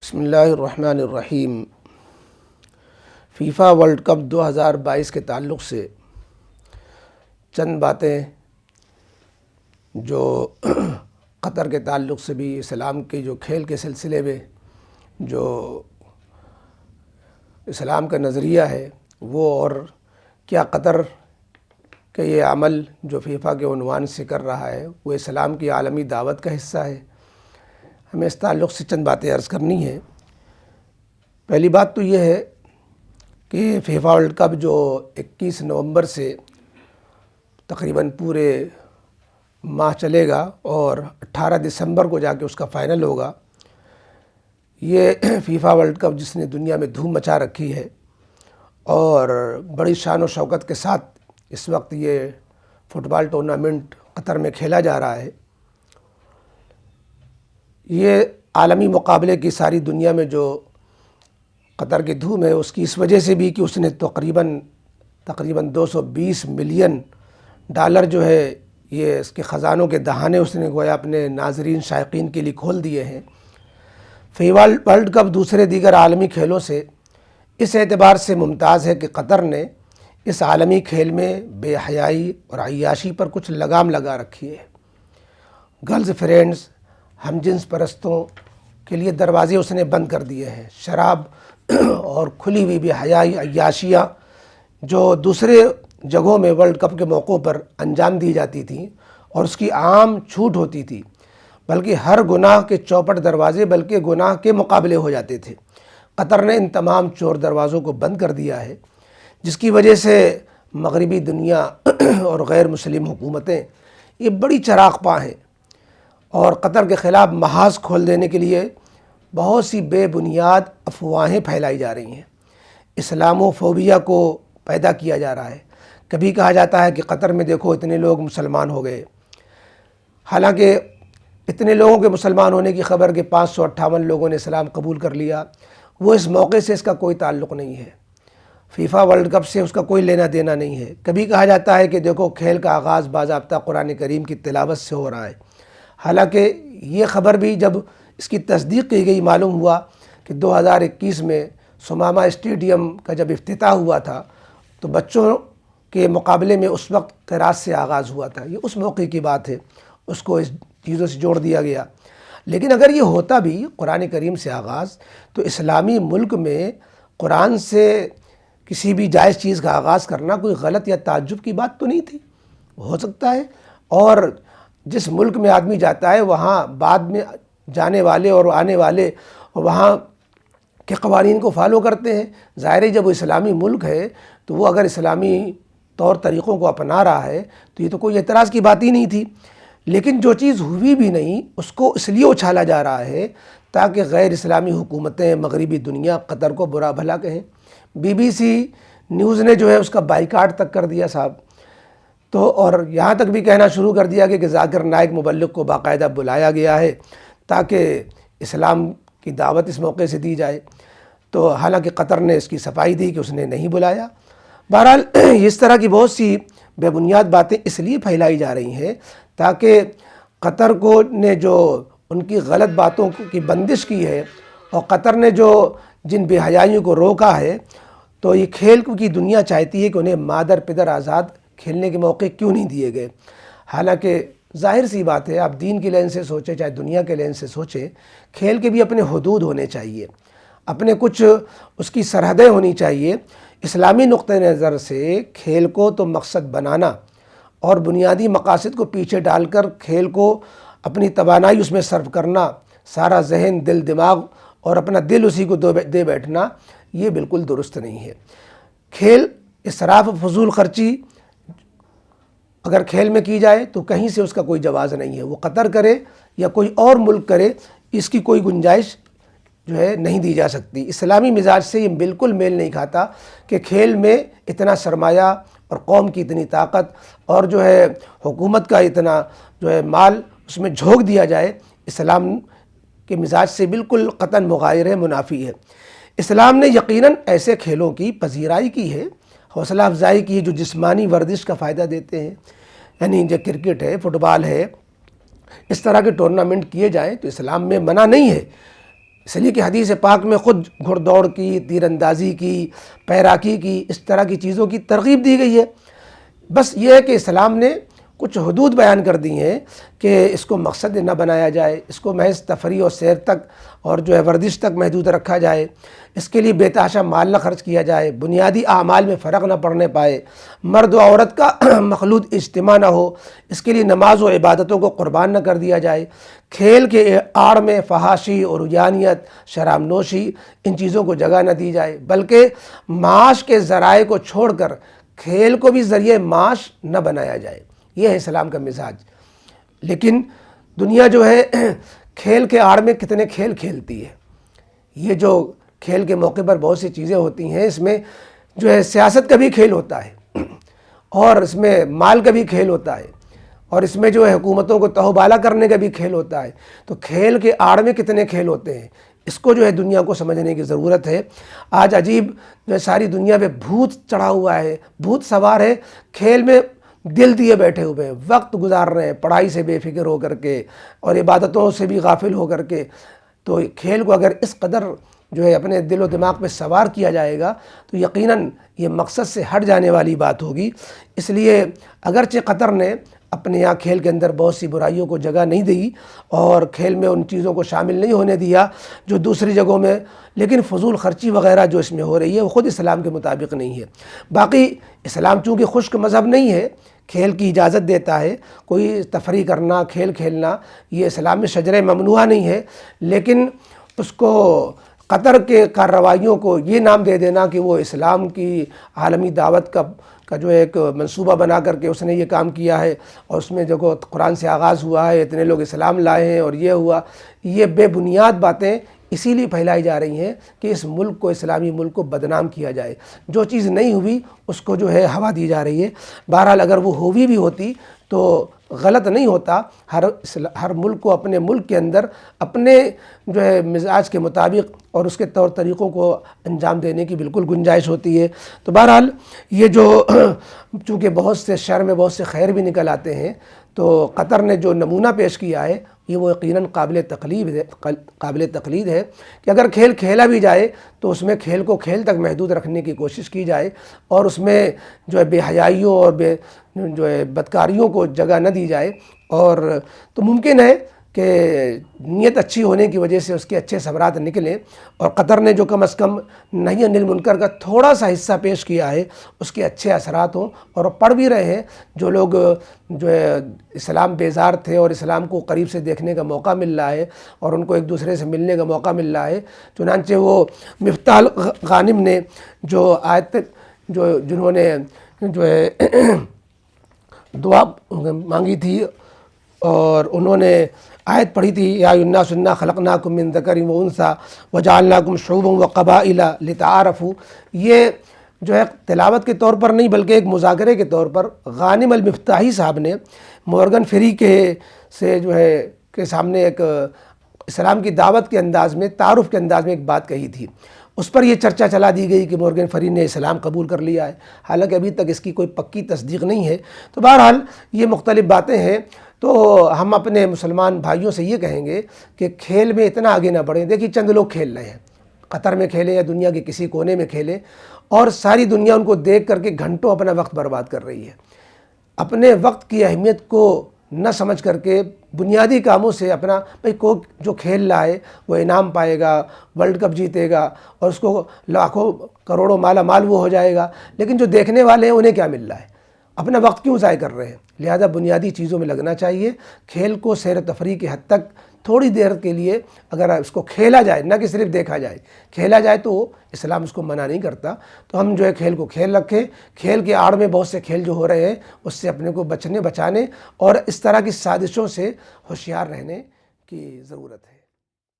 بسم اللہ الرحمن الرحیم۔ فیفا ورلڈ کپ 2022 کے تعلق سے چند باتیں جو قطر کے تعلق سے بھی اسلام کے جو کھیل کے سلسلے میں جو اسلام کا نظریہ ہے وہ، اور کیا قطر کہ یہ عمل جو فیفا کے عنوان سے کر رہا ہے وہ اسلام کی عالمی دعوت کا حصہ ہے، ہمیں اس تعلق سے چند باتیں عرض کرنی ہیں۔ پہلی بات تو یہ ہے کہ فیفا ورلڈ کپ جو 21 نومبر سے تقریباً پورے ماہ چلے گا اور 18 دسمبر کو جا کے اس کا فائنل ہوگا، یہ فیفا ورلڈ کپ جس نے دنیا میں دھوم مچا رکھی ہے اور بڑی شان و شوکت کے ساتھ اس وقت یہ فٹ بال ٹورنامنٹ قطر میں کھیلا جا رہا ہے، یہ عالمی مقابلے کی ساری دنیا میں جو قطر کی دھوم ہے اس کی اس وجہ سے بھی کہ اس نے تقریباً 220 ملین ڈالر جو ہے یہ اس کے خزانوں کے دہانے اس نے گویا اپنے ناظرین شائقین کے لیے کھول دیے ہیں۔ فیفا ورلڈ کپ دوسرے دیگر عالمی کھیلوں سے اس اعتبار سے ممتاز ہے کہ قطر نے اس عالمی کھیل میں بے حیائی اور عیاشی پر کچھ لگام لگا رکھی ہے۔ گرلز فرینڈز، ہم جنس پرستوں کے لیے دروازے اس نے بند کر دیے ہیں۔ شراب اور کھلی ہوئی بے حیائی عیاشیاں جو دوسرے جگہوں میں ورلڈ کپ کے موقعوں پر انجام دی جاتی تھیں اور اس کی عام چھوٹ ہوتی تھی، بلکہ ہر گناہ کے چوپٹ دروازے بلکہ گناہ کے مقابلے ہو جاتے تھے، قطر نے ان تمام چور دروازوں کو بند کر دیا ہے، جس کی وجہ سے مغربی دنیا اور غیر مسلم حکومتیں یہ بڑی چراغ پاں ہیں اور قطر کے خلاف محاذ کھول دینے کے لیے بہت سی بے بنیاد افواہیں پھیلائی جا رہی ہیں۔ اسلامو فوبیا کو پیدا کیا جا رہا ہے۔ کبھی کہا جاتا ہے کہ قطر میں دیکھو اتنے لوگ مسلمان ہو گئے، حالانکہ اتنے لوگوں کے مسلمان ہونے کی خبر کہ 558 لوگوں نے اسلام قبول کر لیا، وہ اس موقع سے اس کا کوئی تعلق نہیں ہے، فیفا ورلڈ کپ سے اس کا کوئی لینا دینا نہیں ہے۔ کبھی کہا جاتا ہے کہ دیکھو کھیل کا آغاز باضابطہ قرآن کریم کی تلاوت سے ہو رہا ہے، حالانکہ یہ خبر بھی جب اس کی تصدیق کی گئی معلوم ہوا کہ 2021 میں سمامہ اسٹیڈیم کا جب افتتاح ہوا تھا تو بچوں کے مقابلے میں اس وقت قرأت سے آغاز ہوا تھا، یہ اس موقع کی بات ہے، اس کو اس چیزوں سے جوڑ دیا گیا۔ لیکن اگر یہ ہوتا بھی قرآن کریم سے آغاز تو اسلامی ملک میں قرآن سے کسی بھی جائز چیز کا آغاز کرنا کوئی غلط یا تعجب کی بات تو نہیں تھی، ہو سکتا ہے۔ اور جس ملک میں آدمی جاتا ہے وہاں بعد میں جانے والے اور آنے والے وہاں کے قوانین کو فالو کرتے ہیں، ظاہر ہے جب وہ اسلامی ملک ہے تو وہ اگر اسلامی طور طریقوں کو اپنا رہا ہے تو یہ تو کوئی اعتراض کی بات ہی نہیں تھی۔ لیکن جو چیز ہوئی بھی نہیں اس کو اس لیے اچھالا جا رہا ہے تاکہ غیر اسلامی حکومتیں مغربی دنیا قطر کو برا بھلا کہیں۔ BBC نیوز نے جو ہے اس کا بائیکاٹ تک کر دیا صاحب، تو اور یہاں تک بھی کہنا شروع کر دیا کہ ذاکر نائک مبلغ کو باقاعدہ بلایا گیا ہے تاکہ اسلام کی دعوت اس موقع سے دی جائے، تو حالانکہ قطر نے اس کی صفائی دی کہ اس نے نہیں بلایا۔ بہرحال اس طرح کی بہت سی بے بنیاد باتیں اس لیے پھیلائی جا رہی ہیں تاکہ قطر کو نے جو ان کی غلط باتوں کی بندش کی ہے اور قطر نے جو جن بے حیائیوں کو روکا ہے، تو یہ کھیل کی دنیا چاہتی ہے کہ انہیں مادر پدر آزاد کھیلنے کے موقع کیوں نہیں دیے گئے۔ حالانکہ ظاہر سی بات ہے، آپ دین کی لین سے سوچیں چاہے دنیا کے لین سے سوچیں، کھیل کے بھی اپنے حدود ہونے چاہیے، اپنے کچھ اس کی سرحدیں ہونی چاہیے۔ اسلامی نقطہ نظر سے کھیل کو تو مقصد بنانا اور بنیادی مقاصد کو پیچھے ڈال کر کھیل کو اپنی توانائی اس میں صرف کرنا، سارا ذہن دل دماغ اور اپنا دل اسی کو دے بیٹھنا، یہ بالکل درست نہیں ہے۔ کھیل اسراف و فضول خرچی اگر کھیل میں کی جائے تو کہیں سے اس کا کوئی جواز نہیں ہے، وہ قطر کرے یا کوئی اور ملک کرے، اس کی کوئی گنجائش جو ہے نہیں دی جا سکتی۔ اسلامی مزاج سے یہ بالکل میل نہیں کھاتا کہ کھیل میں اتنا سرمایہ اور قوم کی اتنی طاقت اور جو ہے حکومت کا اتنا جو ہے مال اس میں جھونک دیا جائے، اسلام کے مزاج سے بالکل قطعاً مغایر ہے، منافی ہے۔ اسلام نے یقیناً ایسے کھیلوں کی پذیرائی کی ہے، حوصلہ افزائی کی ہے جو جسمانی ورزش کا فائدہ دیتے ہیں، یعنی جو کرکٹ ہے، فٹ بال ہے، اس طرح کے ٹورنامنٹ کیے جائیں تو اسلام میں منع نہیں ہے۔ اس لیے کہ حدیث پاک میں خود گھڑ دوڑ کی، تیر اندازی کی، پیراکی کی، اس طرح کی چیزوں کی ترغیب دی گئی ہے۔ بس یہ ہے کہ اسلام نے کچھ حدود بیان کر دی ہیں کہ اس کو مقصد نہ بنایا جائے، اس کو محض تفریح اور سیر تک اور ورزش تک محدود رکھا جائے، اس کے لیے بے تحاشا مال نہ خرچ کیا جائے، بنیادی اعمال میں فرق نہ پڑنے پائے، مرد و عورت کا مخلوط اجتماع نہ ہو، اس کے لیے نماز و عبادتوں کو قربان نہ کر دیا جائے، کھیل کے آڑ میں فحاشی اور رجحانیت، شراب نوشی، ان چیزوں کو جگہ نہ دی جائے، بلکہ معاش کے ذرائع کو چھوڑ کر کھیل کو بھی ذریعہ معاش نہ بنایا جائے۔ یہ ہے اسلام کا مزاج۔ لیکن دنیا کھیل کے آڑ میں کتنے کھیل کھیلتی ہے۔ یہ جو کھیل کے موقع پر بہت سی چیزیں ہوتی ہیں، اس میں سیاست کا بھی کھیل ہوتا ہے، اور اس میں مال کا بھی کھیل ہوتا ہے، اور اس میں حکومتوں کو تہوبالا کرنے کا بھی کھیل ہوتا ہے۔ تو کھیل کے آڑ میں کتنے کھیل ہوتے ہیں، اس کو دنیا کو سمجھنے کی ضرورت ہے۔ آج عجیب ساری دنیا پہ بھوت چڑھا ہوا ہے، بھوت سوار ہے، کھیل میں دل دیے بیٹھے ہوئے ہیں، وقت گزار رہے ہیں پڑھائی سے بے فکر ہو کر کے اور عبادتوں سے بھی غافل ہو کر کے۔ تو کھیل کو اگر اس قدر اپنے دل و دماغ پہ سوار کیا جائے گا تو یقیناً یہ مقصد سے ہٹ جانے والی بات ہوگی۔ اس لیے اگرچہ قطر نے اپنے یہاں کھیل کے اندر بہت سی برائیوں کو جگہ نہیں دی اور کھیل میں ان چیزوں کو شامل نہیں ہونے دیا جو دوسری جگہوں میں، لیکن فضول خرچی وغیرہ جو اس میں ہو رہی ہے وہ خود اسلام کے مطابق نہیں ہے۔ باقی اسلام چونکہ خشک مذہب نہیں ہے، کھیل کی اجازت دیتا ہے، کوئی تفریح کرنا، کھیل کھیلنا یہ اسلام میں شجرہ ممنوعہ نہیں ہے، لیکن اس کو قطر کے کارروائیوں کو یہ نام دے دینا کہ وہ اسلام کی عالمی دعوت کا ایک منصوبہ بنا کر کے اس نے یہ کام کیا ہے، اور اس میں قرآن سے آغاز ہوا ہے، اتنے لوگ اسلام لائے ہیں اور یہ ہوا، یہ بے بنیاد باتیں اسی لیے پھیلائی جا رہی ہیں کہ اس ملک کو، اسلامی ملک کو بدنام کیا جائے۔ جو چیز نہیں ہوئی اس کو ہوا دی جا رہی ہے۔ بہرحال اگر وہ ہوئی بھی ہوتی تو غلط نہیں ہوتا۔ ہر ملک کو اپنے ملک کے اندر اپنے مزاج کے مطابق اور اس کے طور طریقوں کو انجام دینے کی بالکل گنجائش ہوتی ہے۔ تو بہرحال یہ چونکہ بہت سے شر میں بہت سے خیر بھی نکل آتے ہیں، تو قطر نے جو نمونہ پیش کیا ہے یہ وہ یقیناً قابل تقلید ہے کہ اگر کھیل کھیلا بھی جائے تو اس میں کھیل کو کھیل تک محدود رکھنے کی کوشش کی جائے، اور اس میں بے حیائیوں اور بدکاریوں کو جگہ نہ دی جائے، اور تو ممکن ہے کہ نیت اچھی ہونے کی وجہ سے اس کے اچھے ثمرات نکلیں، اور قطر نے جو کم از کم نہی عن المنکر کا تھوڑا سا حصہ پیش کیا ہے اس کے اچھے اثرات ہوں، اور پڑھ بھی رہے ہیں جو لوگ اسلام بیزار تھے اور اسلام کو قریب سے دیکھنے کا موقع مل رہا ہے اور ان کو ایک دوسرے سے ملنے کا موقع مل رہا ہے۔ چنانچہ وہ مفتاح غانم نے جو آیت جنہوں نے دعا مانگی تھی اور انہوں نے آیت پڑھی تھی، یا ایھا الناس انا خلقناکم من ذکر و انثی وجعلناکم شعوبا وقبائل لتعارفوا، یہ تلاوت کے طور پر نہیں بلکہ ایک مذاکرے کے طور پر غانم المفتاحی صاحب نے مورگن فری کے سامنے ایک اسلام کی دعوت کے انداز میں، تعارف کے انداز میں ایک بات کہی تھی۔ اس پر یہ چرچا چلا دی گئی کہ مورگن فری نے اسلام قبول کر لیا ہے، حالانکہ ابھی تک اس کی کوئی پکی تصدیق نہیں ہے۔ تو بہرحال یہ مختلف باتیں ہیں۔ تو ہم اپنے مسلمان بھائیوں سے یہ کہیں گے کہ کھیل میں اتنا آگے نہ بڑھیں۔ دیکھیے چند لوگ کھیل رہے ہیں، قطر میں کھیلیں یا دنیا کے کسی کونے میں کھیلیں، اور ساری دنیا ان کو دیکھ کر کے گھنٹوں اپنا وقت برباد کر رہی ہے۔ اپنے وقت کی اہمیت کو نہ سمجھ کر کے بنیادی کاموں سے اپنا جو کھیل رہا ہے وہ انعام پائے گا، ورلڈ کپ جیتے گا اور اس کو لاکھوں کروڑوں مالا مال وہ ہو جائے گا، لیکن جو دیکھنے والے ہیں انہیں کیا مل رہا ہے؟ اپنا وقت کیوں ضائع کر رہے ہیں؟ لہذا بنیادی چیزوں میں لگنا چاہیے۔ کھیل کو سیر و تفریح کی حد تک تھوڑی دیر کے لیے اگر اس کو کھیلا جائے، نہ کہ صرف دیکھا جائے، کھیلا جائے تو اسلام اس کو منع نہیں کرتا۔ تو ہم کھیل کو کھیل رکھیں۔ کھیل کے آڑ میں بہت سے کھیل جو ہو رہے ہیں اس سے اپنے کو بچانے اور اس طرح کی سازشوں سے ہوشیار رہنے کی ضرورت ہے۔